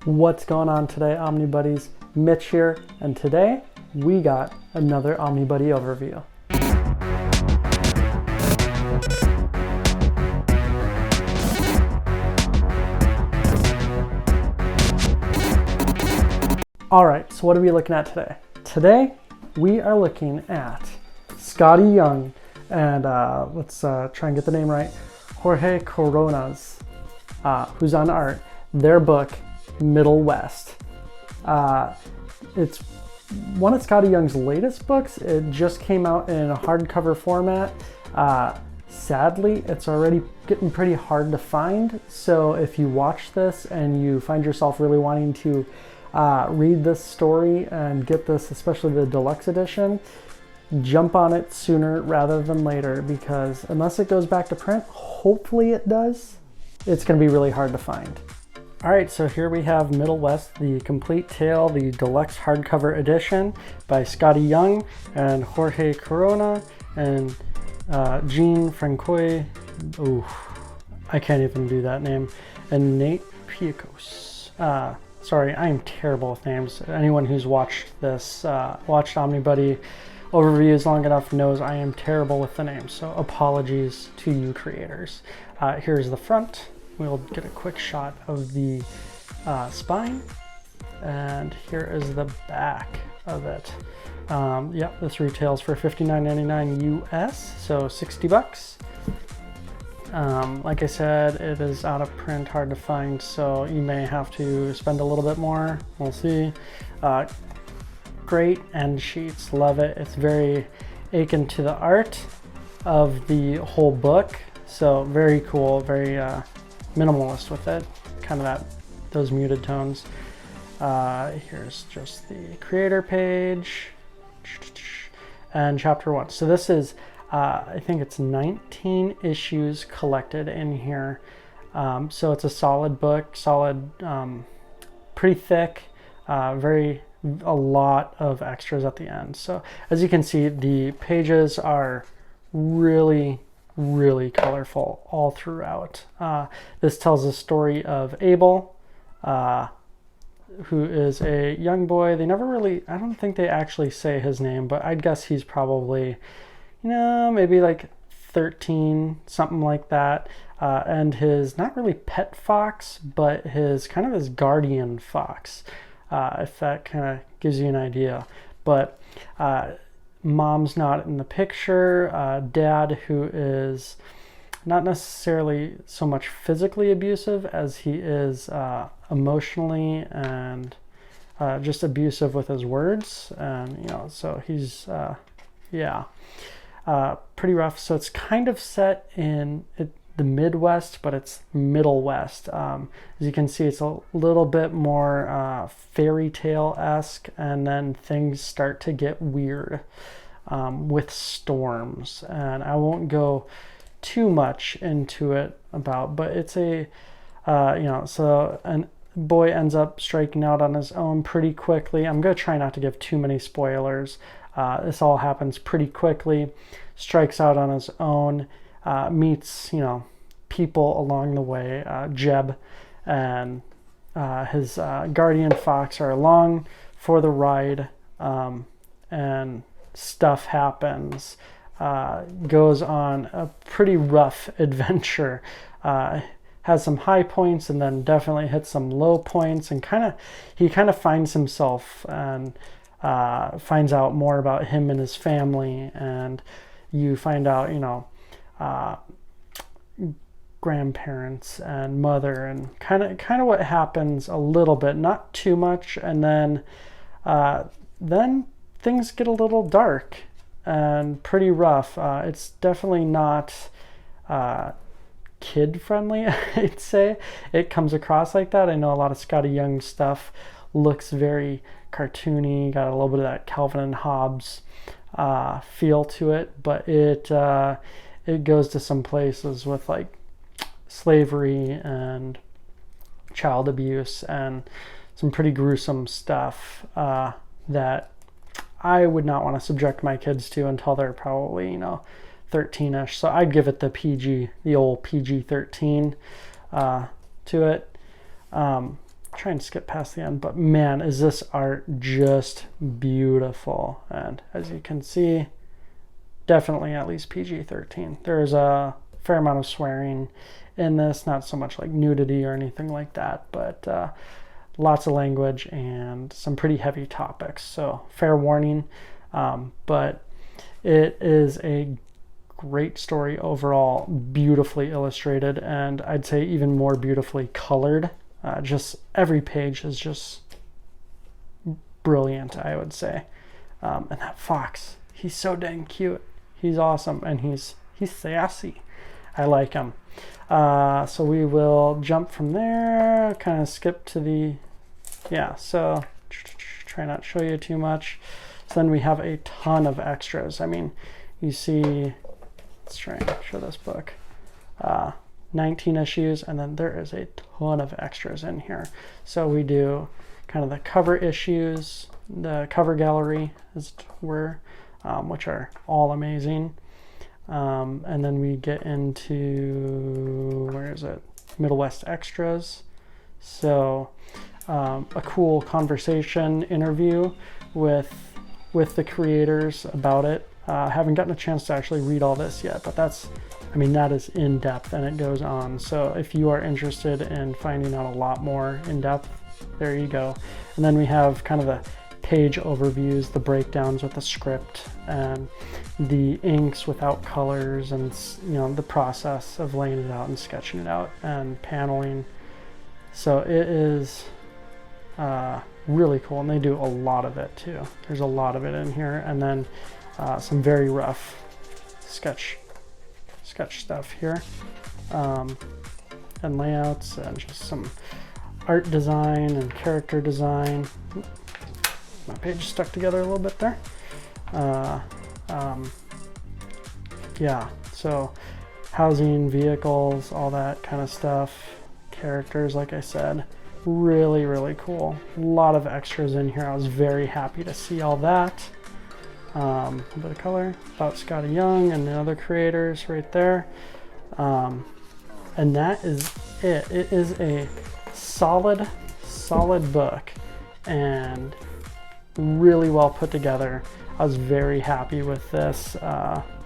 What's going on today, Omnibuddies? Mitch here, and today we got another Omnibuddy overview. Alright, so what are we looking at today? Today we are looking at Scottie Young and let's try and get the name right, Jorge Corona's, who's on art, their book Middlewest. It's one of Scottie Young's latest books. It just came out in a hardcover format. Sadly, it's already getting pretty hard to find. So if you watch this and you find yourself really wanting to read this story and get this, especially the deluxe edition, jump on it sooner rather than later, because unless it goes back to print, hopefully it does, it's going to be really hard to find. Alright, so here we have Middlewest, the complete tale, the deluxe hardcover edition by Scottie Young and Jorge Corona and Jean Francois. Ooh, I can't even do that name. And Nate Preorder. Sorry, I am terrible with names. Anyone who's watched this, watched Omnibuddy overviews long enough knows I am terrible with the names. So apologies to you creators. Here's the front. We'll get a quick shot of the spine, and here is the back of it. Yep, this retails for $59.99 US, so 60 bucks. Like I said, it is out of print, hard to find, so you may have to spend a little bit more. We'll see. Great end sheets, love it. It's very akin to the art of the whole book, so very cool, very minimalist with it, kind of those muted tones. Here's just the creator page and chapter 1. So this is I think it's 19 issues collected in here. So it's a solid book, pretty thick, a lot of extras at the end. So as you can see, the pages are really colorful all throughout. This tells the story of Abel, who is a young boy. They never really, I don't think they actually say his name, but I'd guess he's probably, maybe like 13, something like that. And his, not really pet fox, but his kind of his guardian fox, if that kind of gives you an idea. But mom's not in the picture. Dad, who is not necessarily so much physically abusive as he is emotionally and just abusive with his words. And, so he's, pretty rough. So it's kind of set in the Midwest, but it's Middlewest. As you can see, it's a little bit more fairy tale-esque, and then things start to get weird with storms. And I won't go too much into it but it's a, so a boy ends up striking out on his own pretty quickly. I'm going to try not to give too many spoilers. This all happens pretty quickly. Strikes out on his own, meets, people along the way. Jeb and his guardian fox are along for the ride, and stuff happens. Goes on a pretty rough adventure. Has some high points and then definitely hits some low points, and he kind of finds himself and finds out more about him and his family, and you find out, grandparents and mother, and kind of what happens a little bit, not too much, and then things get a little dark and pretty rough. It's definitely not kid friendly, I'd say. It comes across like that. I know a lot of Scottie Young stuff looks very cartoony, got a little bit of that Calvin and Hobbes feel to it, but it goes to some places with like slavery and child abuse and some pretty gruesome stuff that I would not want to subject my kids to until they're probably 13ish. So I'd give it the old PG-13 to it. try and skip past the end, but man, is this art just beautiful. And as you can see, definitely at least PG-13. There's a fair amount of swearing in this, not so much like nudity or anything like that, but lots of language and some pretty heavy topics. So fair warning, but it is a great story overall, beautifully illustrated, and I'd say even more beautifully colored. Just every page is just brilliant, I would say. And that fox, he's so dang cute. He's awesome, and he's sassy. I like him. So we will jump from there, kind of skip to the, so try not to show you too much. So then we have a ton of extras. I mean, you see, let's try and show this book. 19 issues, and then there is a ton of extras in here. So we do kind of the cover issues, the cover gallery as it were, which are all amazing. And then we get into, where is it? Middlewest extras. So a cool conversation interview with the creators about it. Haven't gotten a chance to actually read all this yet, but that is in depth and it goes on. So if you are interested in finding out a lot more in depth, there you go. And then we have kind of the page overviews, the breakdowns with the script, and the inks without colors, and the process of laying it out and sketching it out and paneling. So it is really cool, and they do a lot of it too. There's a lot of it in here, and then some very rough sketch stuff here, and layouts, and just some art design and character design. My page stuck together a little bit there. So housing, vehicles, all that kind of stuff. Characters, like I said, really, really cool. A lot of extras in here. I was very happy to see all that. A bit of color about Scottie Young and the other creators right there. And that is it. It is a solid book and really well put together. I was very happy with this,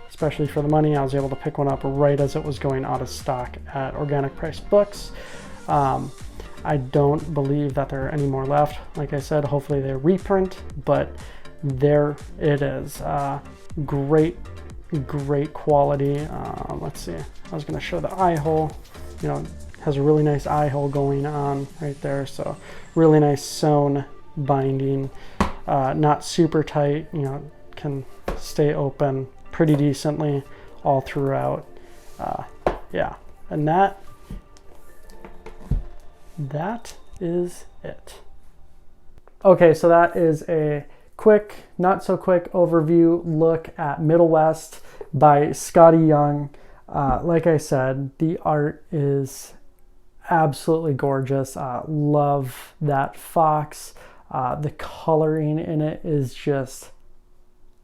especially for the money. I was able to pick one up right as it was going out of stock at Organic Price Books. I don't believe that there are any more left. Like I said, hopefully they reprint, but there it is. Great quality. Let's see, I was going to show the eye hole. Has a really nice eye hole going on right there. So really nice sewn binding, not super tight, can stay open pretty decently all throughout. And that is it. Okay, so that is a quick, not so quick overview look at Middlewest by Scottie Young. Like I said, the art is absolutely gorgeous. Love that fox. The coloring in it is just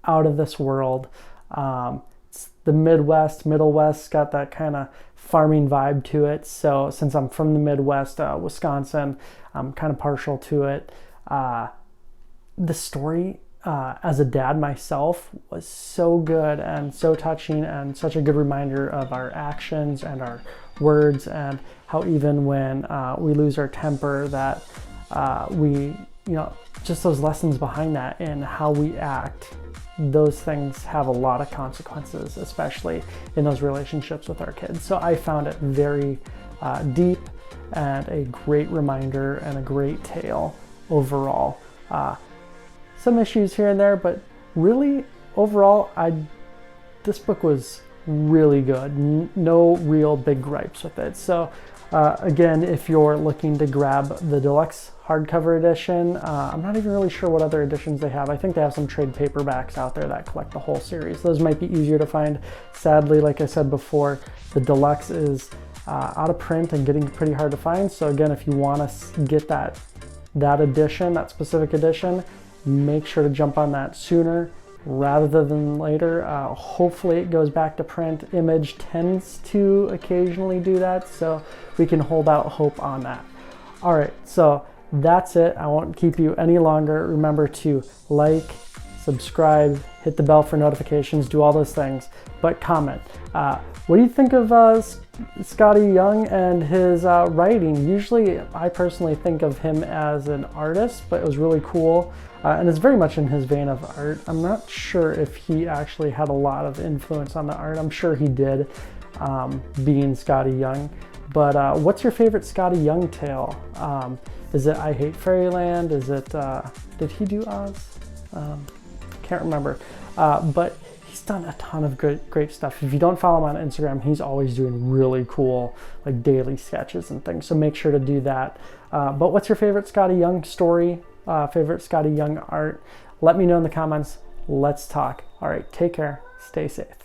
out of this world. It's the Middlewest got that kind of farming vibe to it. So since I'm from the Midwest, Wisconsin, I'm kind of partial to it. The story, as a dad myself, was so good and so touching, and such a good reminder of our actions and our words, and how even when we lose our temper, that we, just those lessons behind that and how we act, those things have a lot of consequences, especially in those relationships with our kids. So I found it very deep and a great reminder and a great tale overall. Some issues here and there, but really overall, this book was really good. No real big gripes with it. So again, if you're looking to grab the deluxe hardcover edition, I'm not even really sure what other editions they have. I think they have some trade paperbacks out there that collect the whole series. Those might be easier to find. Sadly, like I said before, the deluxe is out of print and getting pretty hard to find. So again, if you want to get that edition, that specific edition, make sure to jump on that sooner rather than later. Hopefully it goes back to print. Image tends to occasionally do that, so we can hold out hope on that. All right, so that's it. I won't keep you any longer. Remember to like, subscribe, hit the bell for notifications, do all those things, but comment. What do you think of Scottie Young and his writing? Usually I personally think of him as an artist, but it was really cool. And it's very much in his vein of art. I'm not sure if he actually had a lot of influence on the art. I'm sure he did, being Scottie Young. But what's your favorite Scottie Young tale? Is it I Hate Fairyland? Is it, did he do Oz? Can't remember. But he's done a ton of great stuff. If you don't follow him on Instagram, he's always doing really cool like daily sketches and things. So make sure to do that. But what's your favorite Scottie Young story? Favorite Scottie Young art? Let me know in the comments. Let's talk. All right, take care. Stay safe.